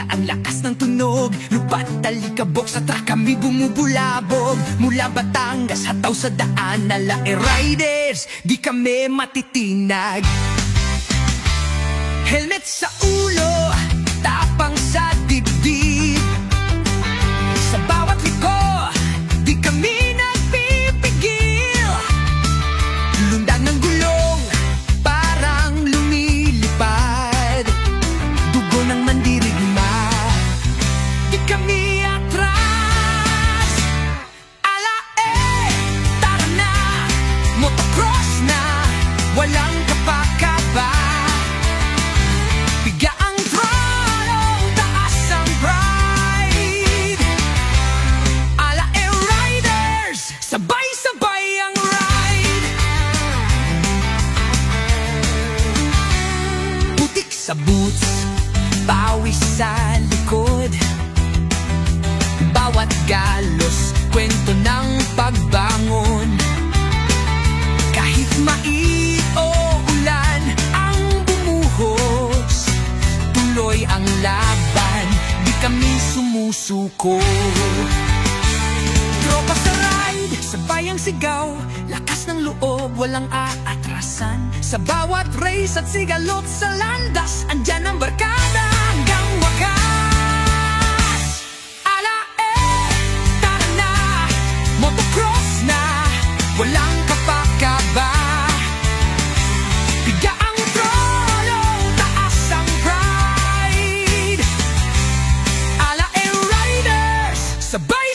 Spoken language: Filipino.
ang lakas ng tunog. Lupa't talikabok sa truck kami bumubulabog. Mula Batangas hataw sa daan, Alae Riders, di kami matitinag. Helmet sa ulo, tapang sa dibdib. Sa bawat liko, di kami nagpipigil. Lundan ng gulong, parang lumilipad. Dugo ng mandirigma, di kami atras. Alae, tara na, motocross na, walang kapakaba. Biga ang throttle, taas ang pride. Alae Riders, sabay-sabay ang ride. Putik sa boots, pawis sa likod. Bawat galos, kwento ng pagbangon. Kahit mai o ulan ang bumuhos, tuloy ang laban, di kami sumusuko. Tropa sa ride, sabay ang sigaw, lakas ng loob, walang aatrasan. Sa bawat race at sigalot sa landas, andyan ang barkada hanggang wakas. Alae, tara na, motocross na, walang kapakaba. Biga ang throttle, taas ang pride. Alae Riders, sabay